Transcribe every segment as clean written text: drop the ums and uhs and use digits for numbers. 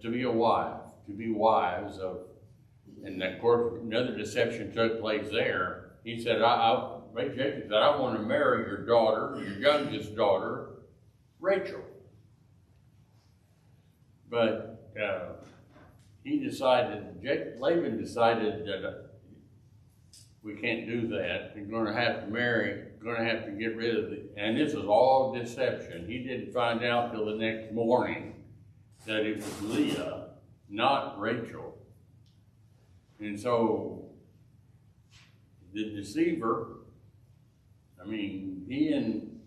to be a wife, to be wives of, and of course another deception took place there. He said, Jacob said, I want to marry your daughter, your youngest daughter, Rachel. But Laban decided that we can't do that. You're going to have to get rid of it. And this is all deception. He didn't find out till the next morning that it was Leah, not Rachel. And so the deceiver, he and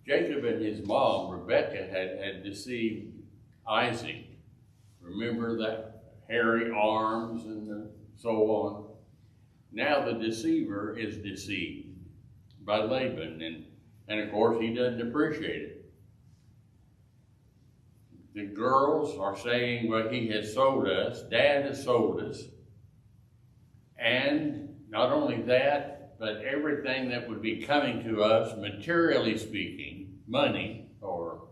Jacob and his mom, Rebecca, had deceived Isaac. Remember that hairy arms and so on. Now the deceiver is deceived by Laban, and of course he doesn't appreciate it. The girls are saying, well, he has sold us, Dad has sold us, and not only that, but everything that would be coming to us, materially speaking, money or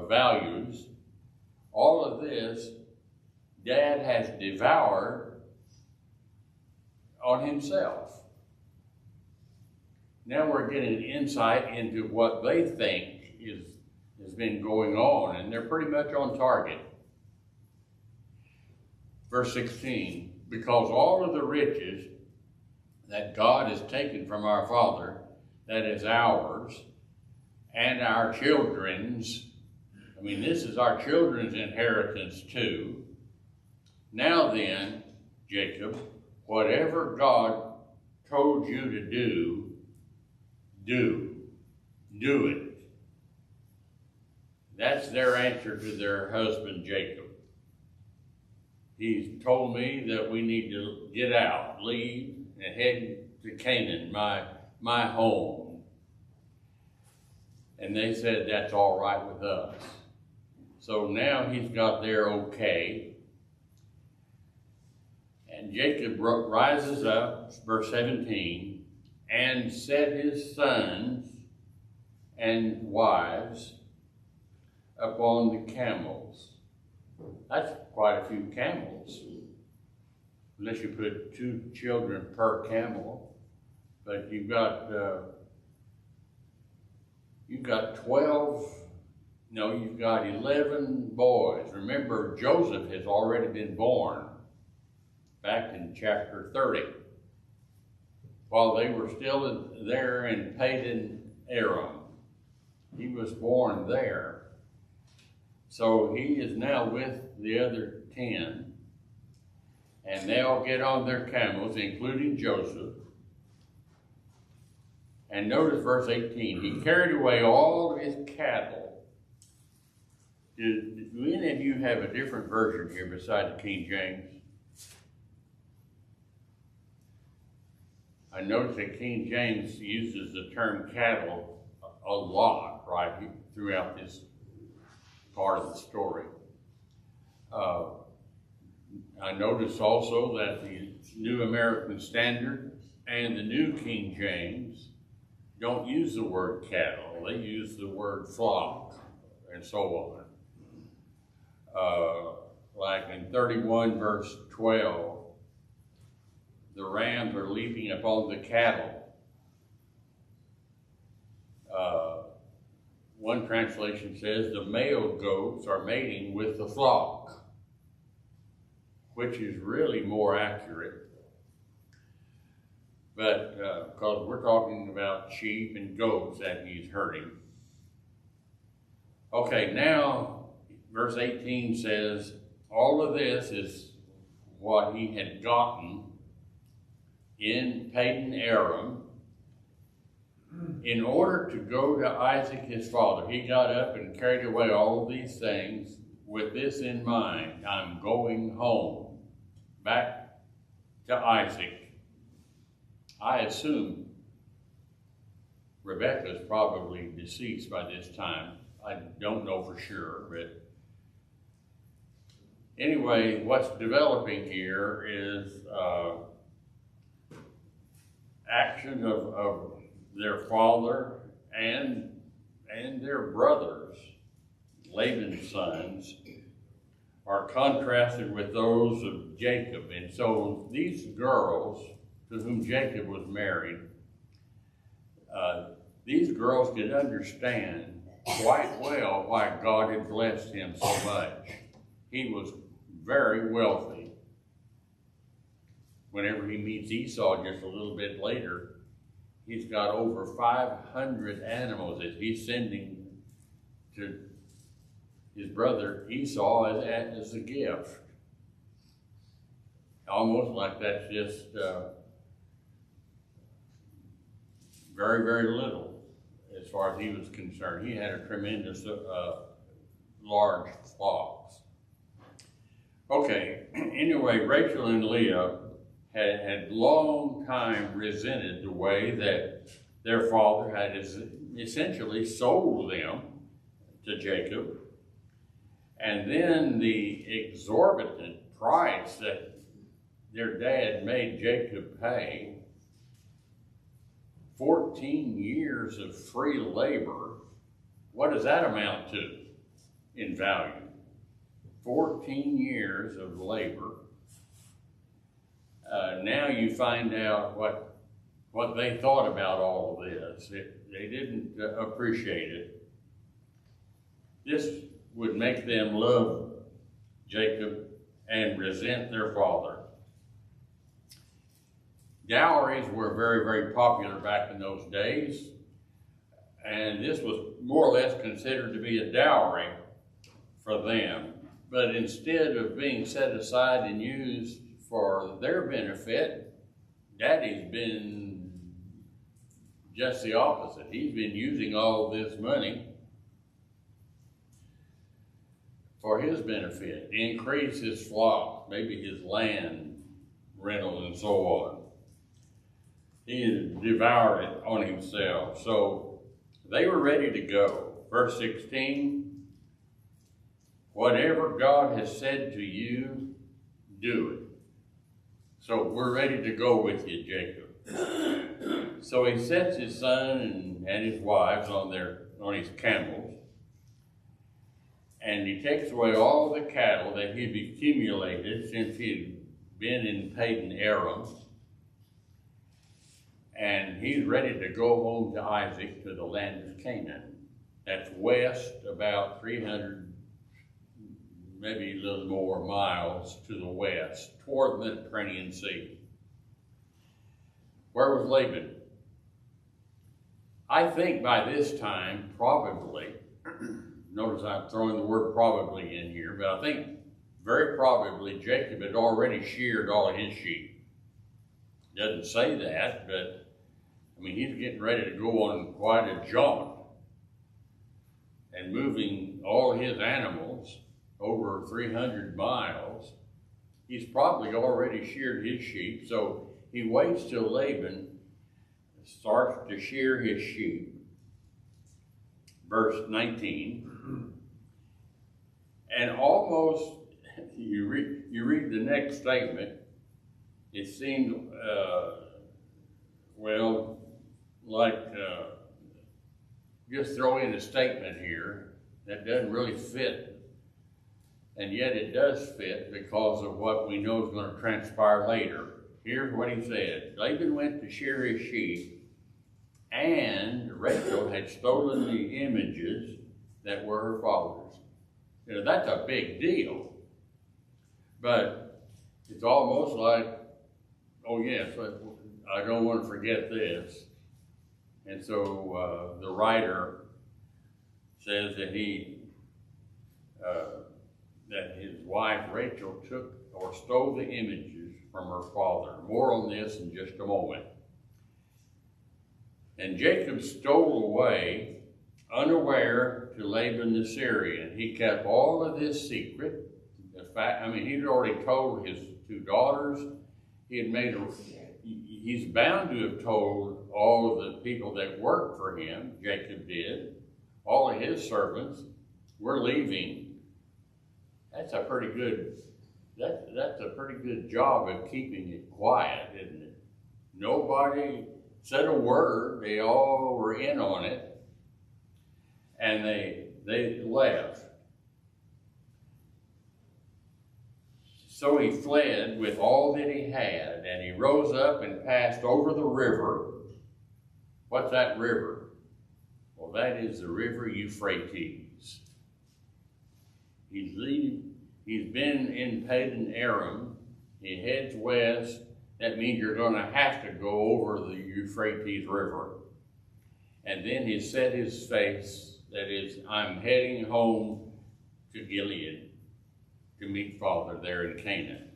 values, all of this, Dad has devoured on himself. Now we're getting an insight into what they think has been going on, and they're pretty much on target. Verse 16, because all of the riches that God has taken from our father, that is ours, and our children's, this is our children's inheritance too. Now then, Jacob, whatever God told you to do it. That's their answer to their husband, Jacob. He's told me that we need to get out, leave, and head to Canaan, my home. And they said, that's all right with us. So now he's got their okay. And Jacob rises up, verse 17, and set his sons and wives upon the camels. That's quite a few camels, unless you put 2 children per camel. But you've got 11 boys. Remember, Joseph has already been born back in chapter 30. While they were still there in Padan Aram, he was born there. So he is now with the other 10, and they all get on their camels, including Joseph. And notice verse 18, he carried away all of his cattle. Do any of you have a different version here besides the King James? I notice that King James uses the term cattle a lot, right, throughout this part of the story. I notice also that the New American Standard and the New King James don't use the word cattle. They use the word flock and so on. Like in 31 verse 12, the rams are leaping upon the cattle. One translation says the male goats are mating with the flock, which is really more accurate. But because we're talking about sheep and goats that he's herding. Okay, now verse 18 says, all of this is what he had gotten in Padan Aram. In order to go to Isaac his father, he got up and carried away all these things with this in mind: I'm going home, back to Isaac. I assume Rebecca is probably deceased by this time. I don't know for sure, but anyway, what's developing here is action of their father and their brothers, Laban's sons, are contrasted with those of Jacob. And so these girls to whom Jacob was married, these girls could understand quite well why God had blessed him so much. He was very wealthy. Whenever he meets Esau just a little bit later, he's got over 500 animals that he's sending to his brother Esau as a gift. Almost like that's just very, very little as far as he was concerned. He had a tremendous large flocks. Okay, anyway, Rachel and Leah had long time resented the way that their father had essentially sold them to Jacob, and then the exorbitant price that their dad made Jacob pay. 14 years of free labor. What does that amount to in value? 14 years of labor. Now you find out what they thought about all of this. They didn't appreciate it. This would make them love Jacob and resent their father. Dowries were very, very popular back in those days, and this was more or less considered to be a dowry for them. But instead of being set aside and used for their benefit, Daddy's been just the opposite. He's been using all this money for his benefit, increase his flock, maybe his land rental and so on. He devoured it on himself. So they were ready to go. Verse 16, whatever God has said to you, do it. So we're ready to go with you, Jacob. So he sets his son and his wives on his camels, and he takes away all the cattle that he'd accumulated since he'd been in Padan Aram. And he's ready to go home to Isaac to the land of Canaan. That's west about 300, maybe a little more miles to the west, toward the Mediterranean Sea. Where was Laban? I think by this time, probably, notice I'm throwing the word probably in here, but I think very probably Jacob had already sheared all of his sheep. Doesn't say that, but I mean, he's getting ready to go on quite a jaunt and moving all his animals over 300 miles. He's probably already sheared his sheep, so he waits till Laban starts to shear his sheep. Verse 19. And almost, you read the next statement, it seemed, just throw in a statement here that doesn't really fit, and yet it does fit because of what we know is going to transpire later. Here's what he said. Laban went to shear his sheep, and Rachel had stolen the images that were her father's. You know, that's a big deal, but it's almost like, oh yes, I don't want to forget this. And so the writer says that that his wife Rachel took or stole the images from her father. More on this in just a moment. And Jacob stole away unaware to Laban the Syrian. He kept all of this secret. He'd already told his two daughters. He's bound to have told all of the people that worked for him, Jacob did, all of his servants, we're leaving. That's a pretty good job of keeping it quiet, isn't it? Nobody said a word. They all were in on it, and they left. So he fled with all that he had, and he rose up and passed over the river. What's that river? Well, that is the river Euphrates. He's been in Padan Aram. He heads west. That means you're going to have to go over the Euphrates River. And then he set his face, that is, I'm heading home to Gilead to meet Father there in Canaan.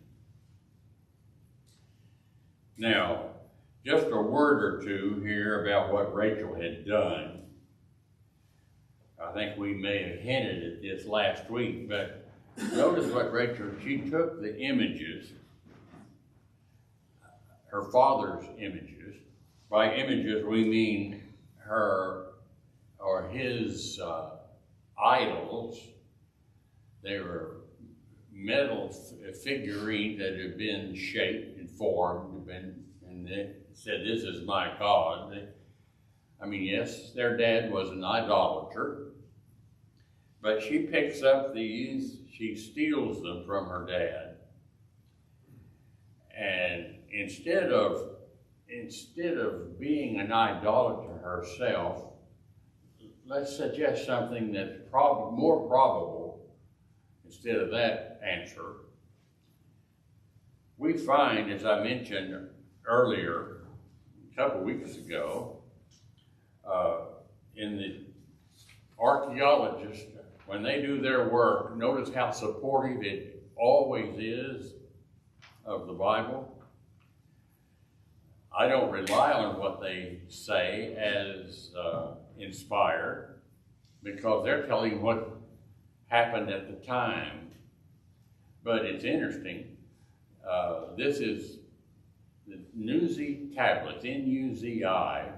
Now, just a word or two here about what Rachel had done. I think we may have hinted at this last week, but notice what she took the images, her father's images. By images, we mean her or his idols. They were metal figurines that had been shaped and formed, and they said, this is my God. Yes, their dad was an idolater, but she picks up these, she steals them from her dad. And instead of being an idolater herself, let's suggest something that's more probable instead of that answer. We find, as I mentioned earlier, a couple weeks ago, in the archaeologists, when they do their work, notice how supportive it always is of the Bible. I don't rely on what they say as inspired, because they're telling what happened at the time. But it's interesting. This is the Nuzi tablets, N-U-Z-I,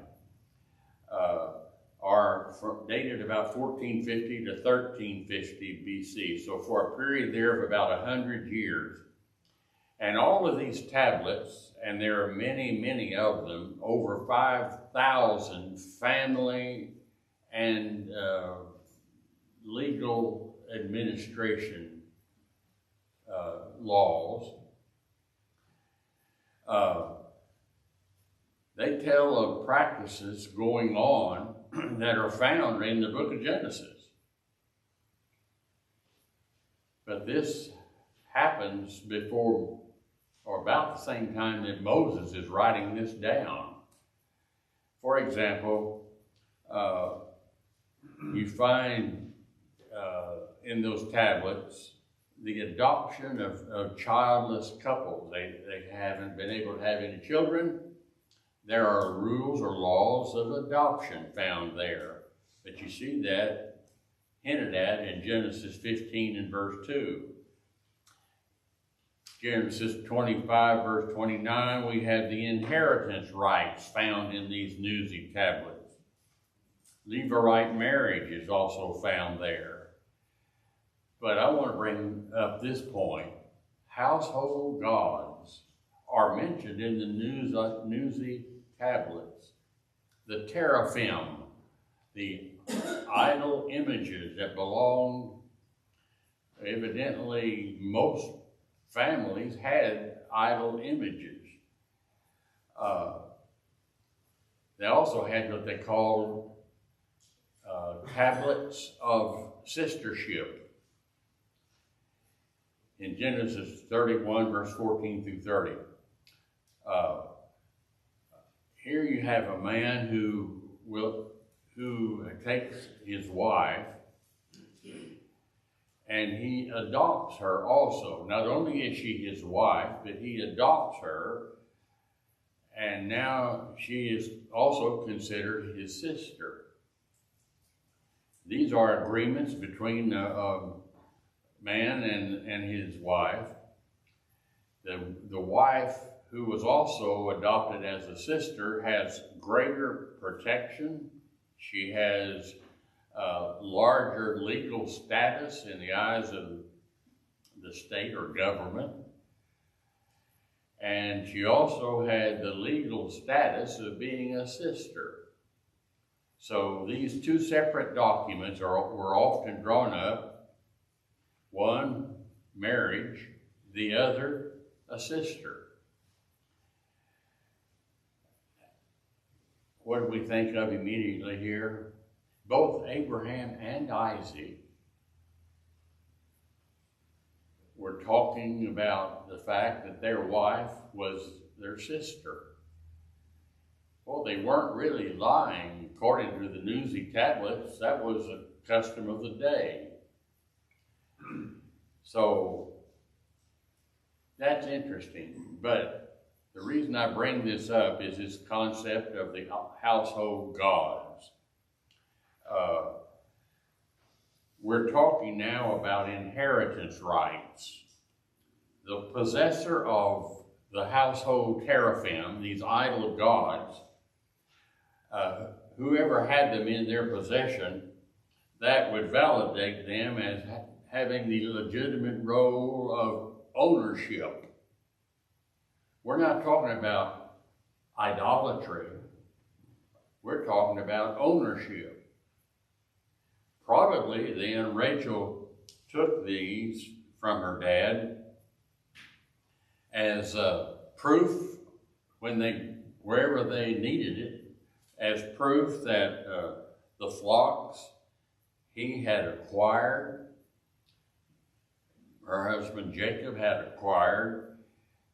are dated about 1450 to 1350 BC. So for a period there of about 100 years. And all of these tablets, and there are many, many of them, over 5,000 family and legal administration laws. They tell of practices going on that are found in the book of Genesis. But this happens before or about the same time that Moses is writing this down. For example, you find in those tablets the adoption of childless couples. They haven't been able to have any children. There are rules or laws of adoption found there. But you see that hinted at in Genesis 15 and verse 2. Genesis 25, verse 29, we have the inheritance rights found in these Nuzi tablets. Levirate marriage is also found there. But I want to bring up this point. Household gods are mentioned in the Nuzi tablets. The teraphim, the idol images that belong, evidently most families had idol images. They also had what they called tablets of sistership. In Genesis 31, verse 14 through 30. Here you have a man who takes his wife and he adopts her also. Not only is she his wife, but he adopts her, and now she is also considered his sister. These are agreements between a man and his wife. The wife, who was also adopted as a sister, has greater protection. She has larger legal status in the eyes of the state or government. And she also had the legal status of being a sister. So these two separate documents were often drawn up. One, marriage, the other a sister. What do we think of immediately here? Both Abraham and Isaac were talking about the fact that their wife was their sister. Well, they weren't really lying. According to the Newsy tablets, that was a custom of the day. So that's interesting. But the reason I bring this up is this concept of the household gods. We're talking now about inheritance rights. The possessor of the household teraphim, these idol gods, whoever had them in their possession, that would validate them as having the legitimate role of ownership. We're not talking about idolatry. We're talking about ownership. Probably then Rachel took these from her dad as proof wherever they needed it, as proof that the flocks he had acquired, her husband Jacob had acquired,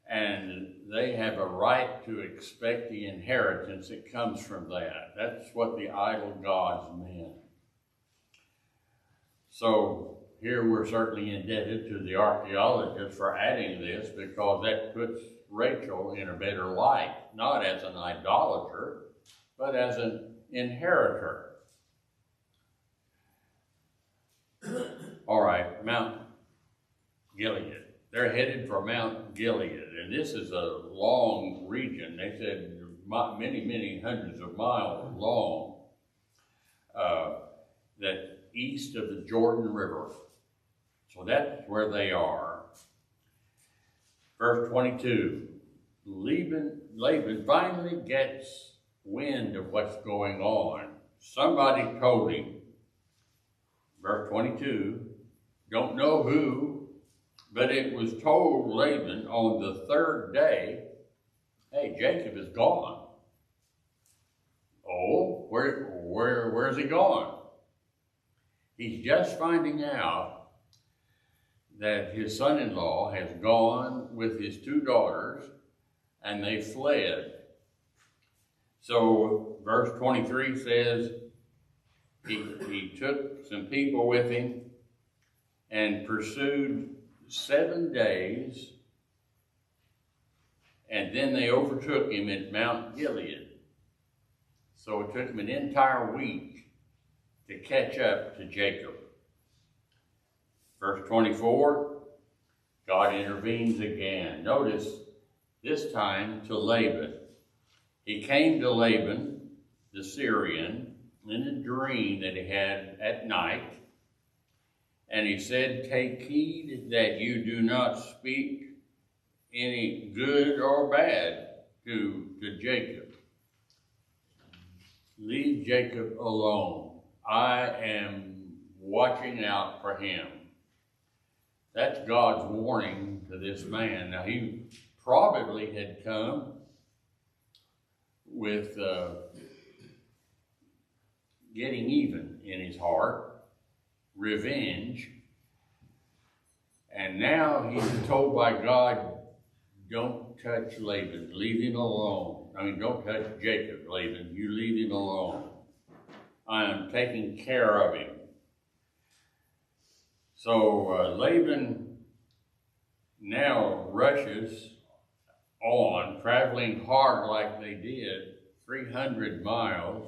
and they have a right to expect the inheritance that comes from that. That's what the idol gods meant. So here we're certainly indebted to the archaeologists for adding this, because that puts Rachel in a better light, not as an idolater, but as an inheritor. All right, Mount Gilead. They're headed for Mount Gilead, and this is a long region. They said many, many hundreds of miles long, that east of the Jordan River. So that's where they are. Verse 22, Laban finally gets wind of what's going on. Somebody told him, verse 22, don't know who, but it was told Laban on the third day, hey, Jacob is gone. Oh, where's he gone? He's just finding out that his son-in-law has gone with his two daughters, and they fled. So verse 23 says he took some people with him and pursued 7 days, and then they overtook him at Mount Gilead. So it took him an entire week to catch up to Jacob. Verse 24, God intervenes again. Notice, this time to Laban. He came to Laban, the Syrian, in a dream that he had at night, and he said, take heed that you do not speak any good or bad to Jacob. Leave Jacob alone. I am watching out for him. That's God's warning to this man. Now, he probably had come with getting even in his heart, revenge, and now he's told by God, don't touch Laban, leave him alone. I mean, don't touch Jacob, Laban, you leave him alone. I am taking care of him. So Laban now rushes on, traveling hard like they did, 300 miles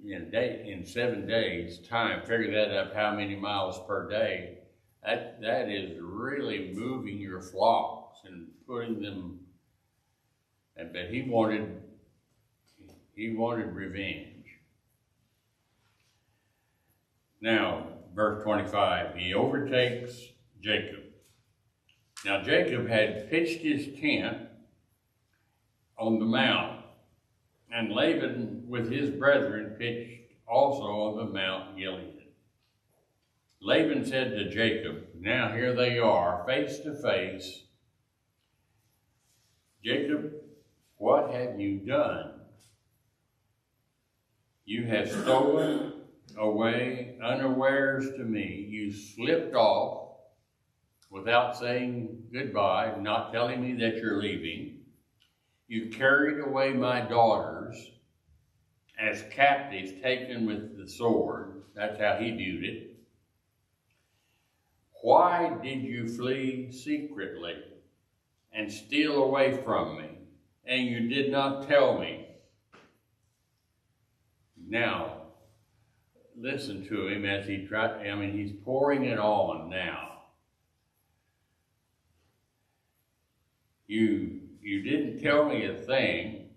in 7 days' time. Figure that up, how many miles per day. That is really moving your flocks and putting them, but he wanted revenge. Now, verse 25, he overtakes Jacob. Now, Jacob had pitched his tent on the mount, and Laban with his brethren pitched also on the Mount Gilead. Laban said to Jacob, now here they are, face to face. Jacob, what have you done? You have stolen away unawares to me. You slipped off without saying goodbye, not telling me that you're leaving. You carried away my daughters as captives taken with the sword. That's how he viewed it. Why did you flee secretly and steal away from me, and you did not tell me? Now, listen to him as he he's pouring it on now. You didn't tell me a thing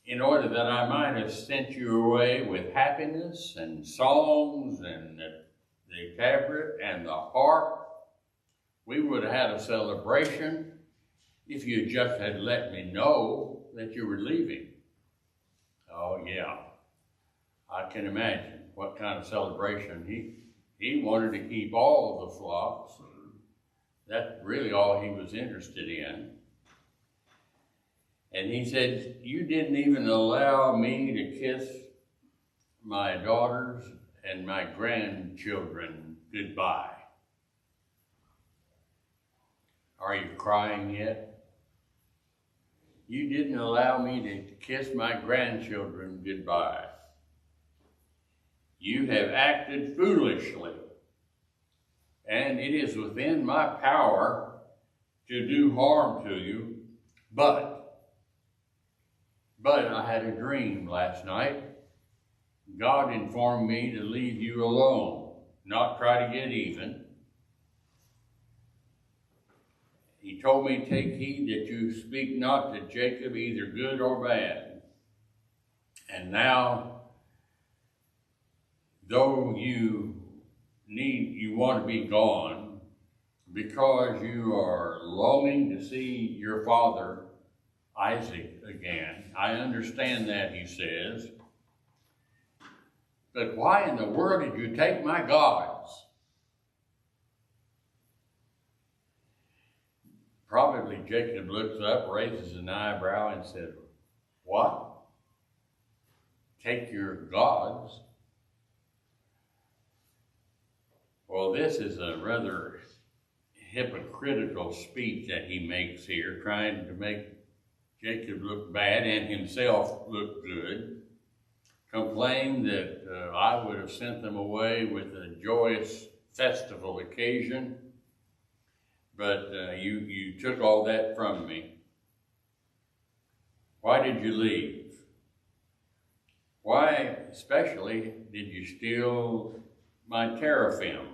in order that I might have sent you away with happiness and songs and the tabret and the harp. We would have had a celebration if you just had let me know that you were leaving. Oh yeah, I can imagine what kind of celebration. He wanted to keep all of the flocks. That's really all he was interested in. And he said, you didn't even allow me to kiss my daughters and my grandchildren goodbye. Are you crying yet? You didn't allow me to kiss my grandchildren goodbye. You have acted foolishly, and it is within my power to do harm to you, but I had a dream last night. God informed me to leave you alone, not try to get even. He told me, take heed that you speak not to Jacob either good or bad. And now, though you want to be gone, because you are longing to see your father Isaac again. I understand that, he says. But why in the world did you take my gods? Probably Jacob looks up, raises an eyebrow, and said, what? Take your gods? Well, this is a rather hypocritical speech that he makes here, trying to make Jacob look bad and himself look good. Complained that I would have sent them away with a joyous festival occasion, but you took all that from me. Why did you leave? Why, especially, did you steal my teraphim?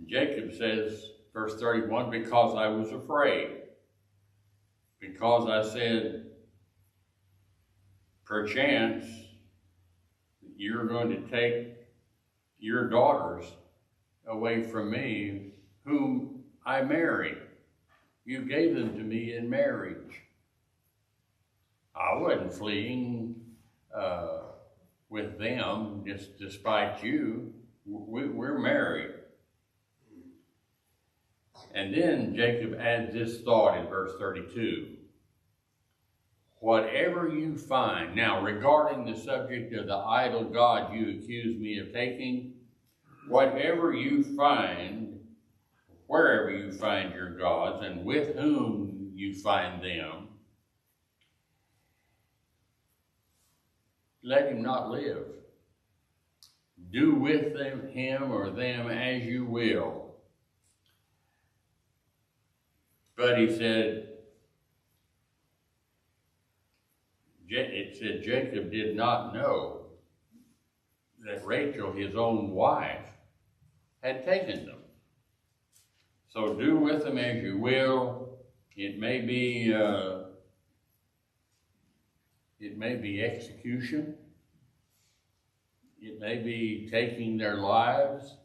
Jacob says, verse 31, because I was afraid. Because I said, perchance, you're going to take your daughters away from me, whom I married. You gave them to me in marriage. I wasn't fleeing with them just despite you. We're married. And then Jacob adds this thought in verse 32. Whatever you find, now regarding the subject of the idol god you accuse me of taking, whatever you find, wherever you find your gods, and with whom you find them, let him not live. Do with him or them as you will. But he said, it said Jacob did not know that Rachel, his own wife, had taken them. So do with them as you will. It may be execution. It may be taking their lives.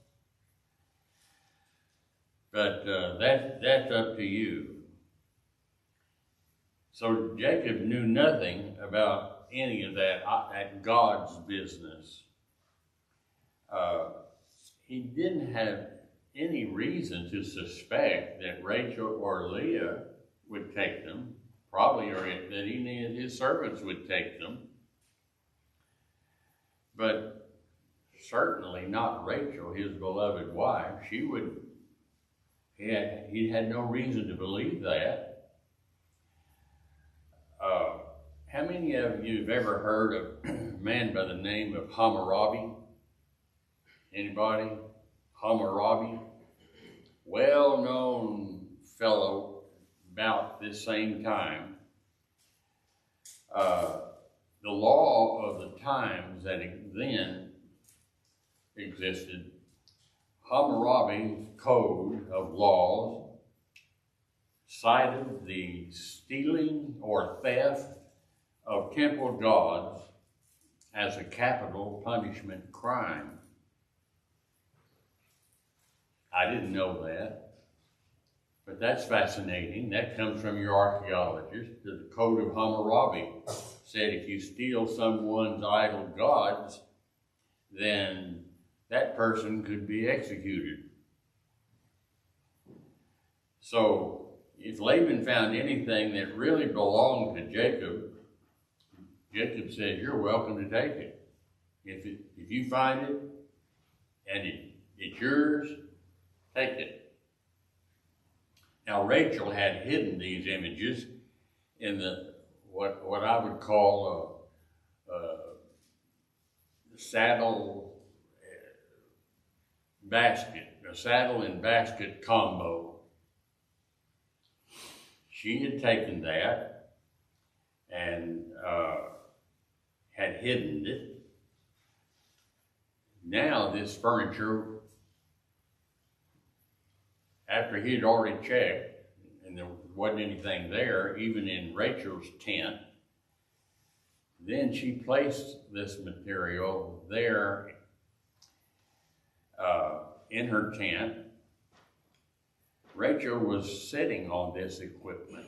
But that's up to you. So Jacob knew nothing about any of that God's business. he didn't have any reason to suspect that Rachel or Leah would take them, probably, or that any of his servants would take them. But certainly not Rachel, his beloved wife. He had no reason to believe that. How many of you have ever heard of a man by the name of Hammurabi? Anybody? Hammurabi? Well-known fellow about this same time. The law of the times that then existed, Hammurabi's code of laws cited the stealing or theft of temple gods as a capital punishment crime. I didn't know that, but that's fascinating. That comes from your archaeologist. The Code of Hammurabi said if you steal someone's idol gods, then that person could be executed. So if Laban found anything that really belonged to Jacob, Jacob said, you're welcome to take it. If you find it and it's yours, take it. Now Rachel had hidden these images in the what I would call a saddle basket, a saddle and basket combo. She had taken that and had hidden it. Now this furniture, after he had already checked, and there wasn't anything there, even in Rachel's tent, then she placed this material there in her tent. Rachel was sitting on this equipment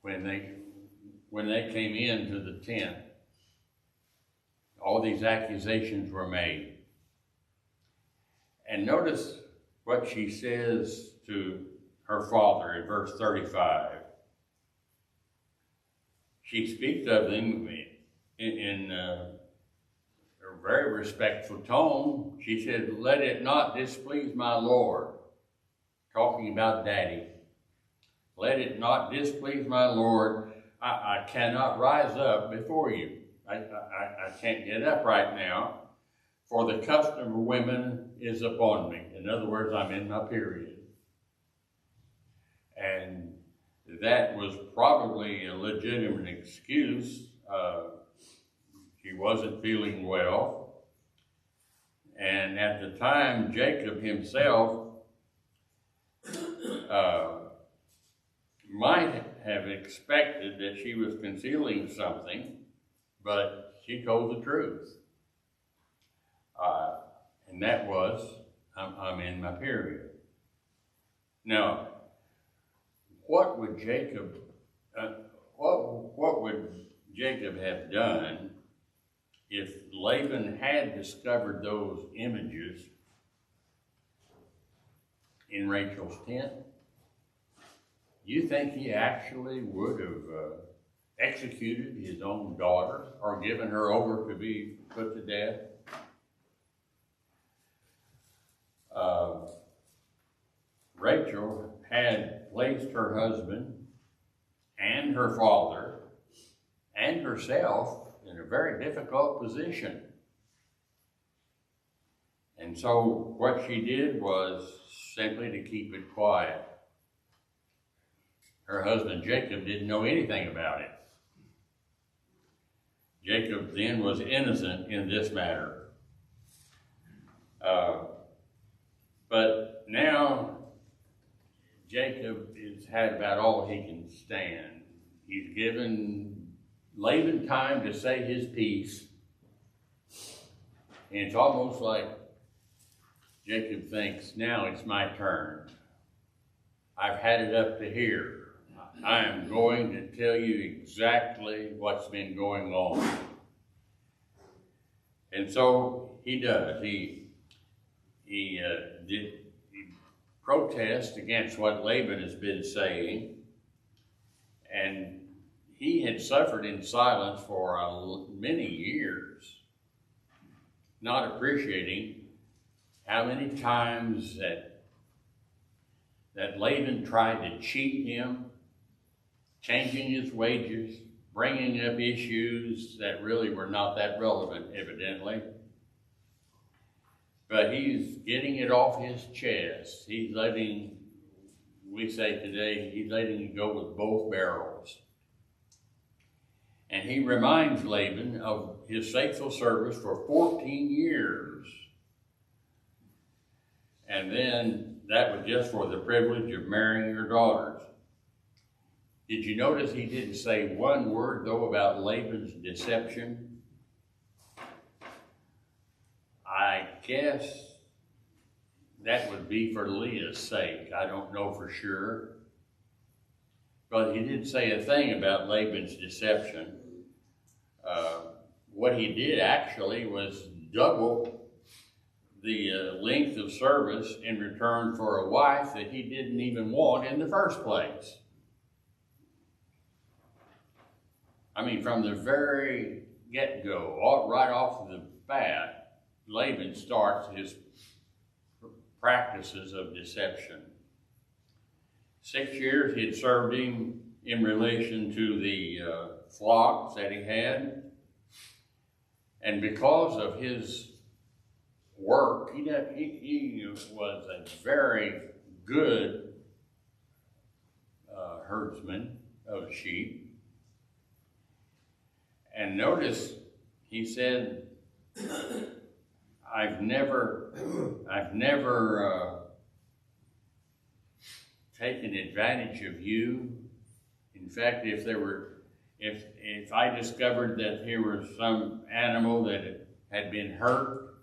when they came into the tent. All these accusations were made. And notice what she says to her father in verse 35. She speaks of them in a very respectful tone. She said, let it not displease my Lord. Talking about Daddy. Let it not displease my Lord. I cannot rise up before you. I can't get up right now, for the custom of women is upon me. In other words, I'm in my period. And that was probably a legitimate excuse. She wasn't feeling well. And at the time, Jacob himself might have expected that she was concealing something, but she told the truth. And that was, I'm in my period. Now, what would Jacob have done if Laban had discovered those images in Rachel's tent? You think he actually would have executed his own daughter or given her over to be put to death? Rachel had placed her husband and her father and herself in a very difficult position. And so what she did was simply to keep it quiet. Her husband Jacob didn't know anything about it. Jacob then was innocent in this matter. But now Jacob has had about all he can stand. He's given Laban time to say his piece. And it's almost like Jacob thinks, now it's my turn. I've had it up to here. I am going to tell you exactly what's been going on. And so he does. He protests against what Laban has been saying, and he had suffered in silence for many years, not appreciating how many times that Laban tried to cheat him, changing his wages, bringing up issues that really were not that relevant, evidently. But he's getting it off his chest. He's letting, we say today, he's letting it go with both barrels. And he reminds Laban of his faithful service for 14 years. And then that was just for the privilege of marrying your daughters. Did you notice he didn't say one word, though, about Laban's deception? I guess that would be for Leah's sake. I don't know for sure. But he didn't say a thing about Laban's deception. What he did actually was double the length of service in return for a wife that he didn't even want in the first place. I mean, from the very get-go, right off the bat, Laban starts his practices of deception. 6 years he had served him in relation to the flocks that he had. And because of his work, he was a very good herdsman of sheep. And notice, he said, I've never taken advantage of you. In fact, if I discovered that here was some animal that had been hurt,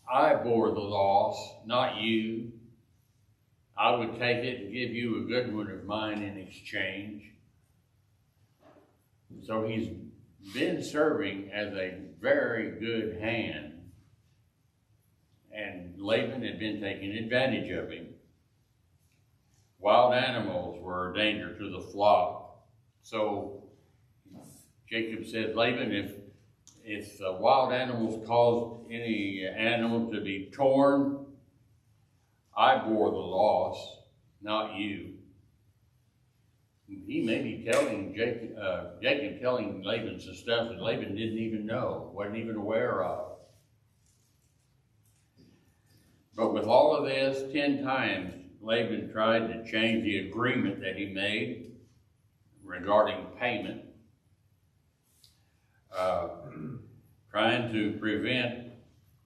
I bore the loss, not you. I would take it and give you a good one of mine in exchange. So he's been serving as a very good hand. And Laban had been taking advantage of him. Wild animals were a danger to the flock. So Jacob said, Laban, if wild animals caused any animal to be torn, I bore the loss, not you. He may be telling Jacob telling Laban some stuff that Laban didn't even know, wasn't even aware of. But with all of this, 10 times Laban tried to change the agreement that he made regarding payment, trying to prevent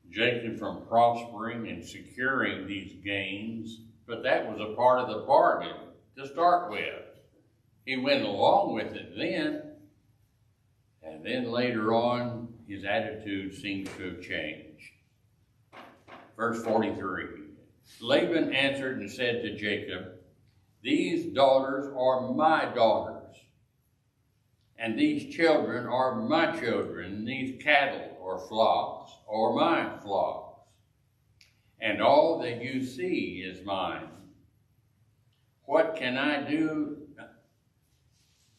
Jacob from prospering and securing these gains. But that was a part of the bargain to start with. He went along with it then, and then later on, his attitude seems to have changed. Verse 43, Laban answered and said to Jacob, these daughters are my daughters, and these children are my children, these cattle or flocks are my flocks, and all that you see is mine. What can I do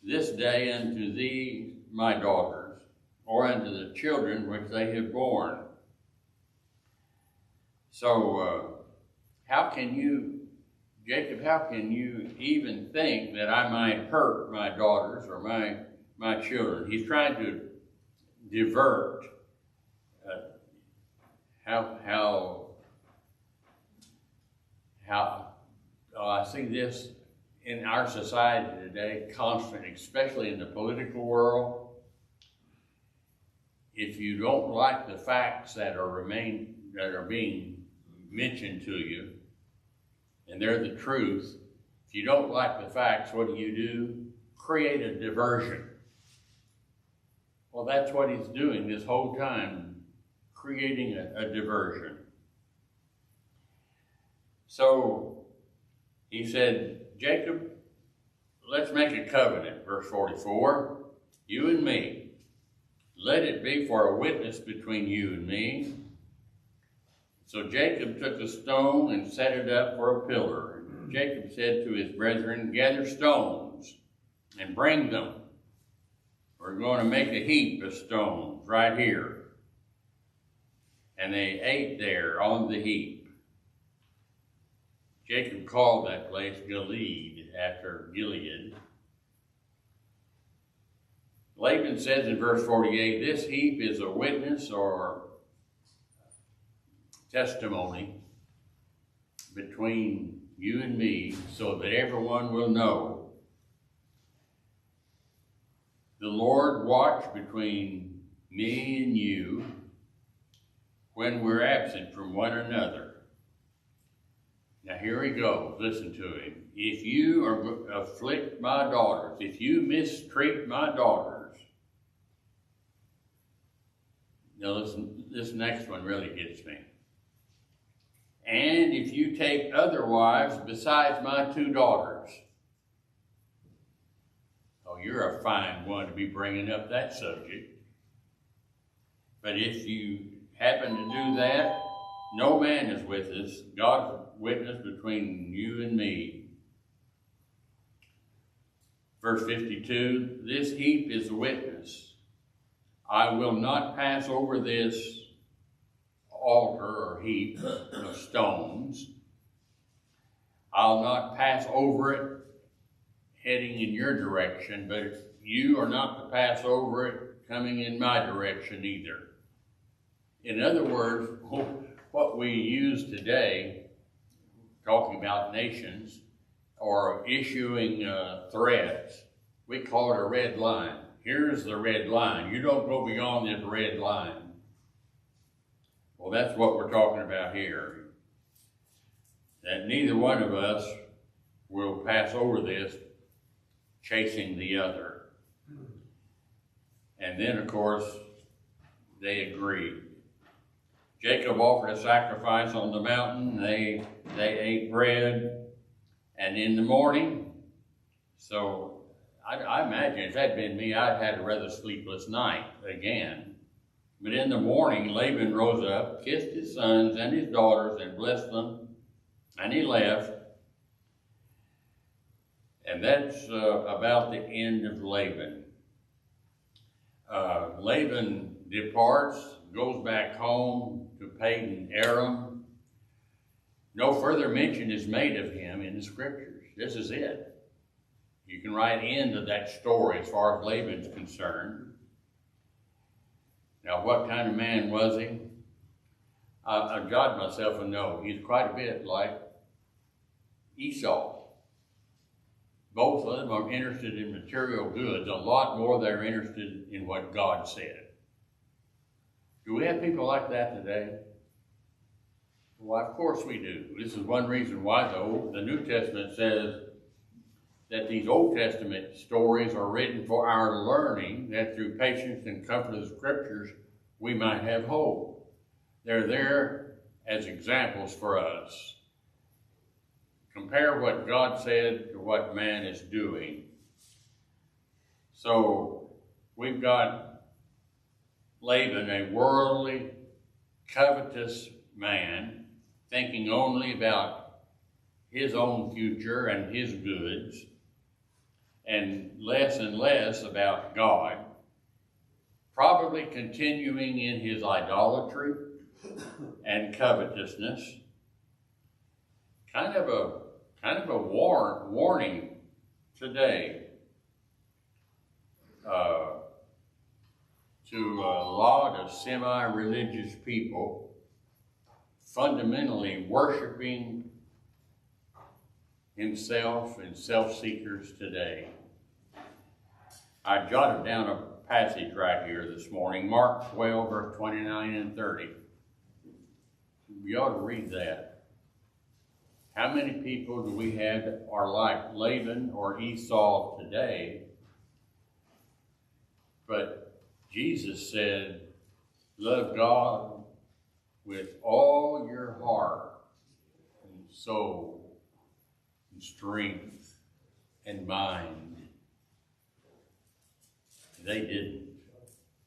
this day unto thee, my daughters, or unto the children which they have borne? So, Jacob, how can you even think that I might hurt my daughters or my children? He's trying to divert I see this in our society today, constantly, especially in the political world. If you don't like the facts that are being mentioned to you, and they're the truth, if you don't like the facts, what do? Create a diversion. Well, that's what he's doing this whole time, creating a diversion. So he said, Jacob, let's make a covenant, verse 44, you and me. let it be for a witness between you and me. So Jacob took a stone and set it up for a pillar. And Jacob said to his brethren, gather stones and bring them. We're going to make a heap of stones right here. And they ate there on the heap. Jacob called that place Gilead after Gilead. Laban says in verse 48, this heap is a witness or testimony between you and me, so that everyone will know. The Lord watch between me and you when we're absent from one another. Now here he goes, listen to him. If you afflict my daughters, if you mistreat my daughters, now listen, this next one really gets me. And if you take other wives besides my 2 daughters. Oh, you're a fine one to be bringing up that subject. But if you happen to do that, no man is with us. God's witness between you and me. Verse 52, this heap is a witness. I will not pass over this altar or heap of stones. I'll not pass over it heading in your direction, but you are not to pass over it coming in my direction either. In other words, what we use today, talking about nations, or issuing threats, we call it a red line. Here's the red line. You don't go beyond this red line. Well, that's what we're talking about here. That neither one of us will pass over this chasing the other. And then, of course, they agreed. Jacob offered a sacrifice on the mountain. They ate bread. And in the morning, so I imagine if that had been me, I'd had a rather sleepless night again. But in the morning, Laban rose up, kissed his sons and his daughters, and blessed them, and he left. And that's about the end of Laban. Laban departs, goes back home to Padan Aram. No further mention is made of him in the scriptures. This is it. You can write into that story as far as Laban's concerned. Now, what kind of man was he? I've got myself a note. He's quite a bit like Esau. Both of them are interested in material goods. A lot more they're interested in what God said. Do we have people like that today? Well, of course we do. This is one reason why, though, the New Testament says that these Old Testament stories are written for our learning, that through patience and comfort of the Scriptures, we might have hope. They're there as examples for us. Compare what God said to what man is doing. So, we've got Laban, a worldly, covetous man, thinking only about his own future and his goods, and less about God, probably continuing in his idolatry and covetousness. Kind of a warning today to a lot of semi-religious people fundamentally worshiping himself and self-seekers today. I jotted down a passage right here this morning, Mark 12, verse 29 and 30. You ought to read that. How many people do we have that are like Laban or Esau today? But Jesus said, love God with all your heart and soul and strength and mind. They didn't.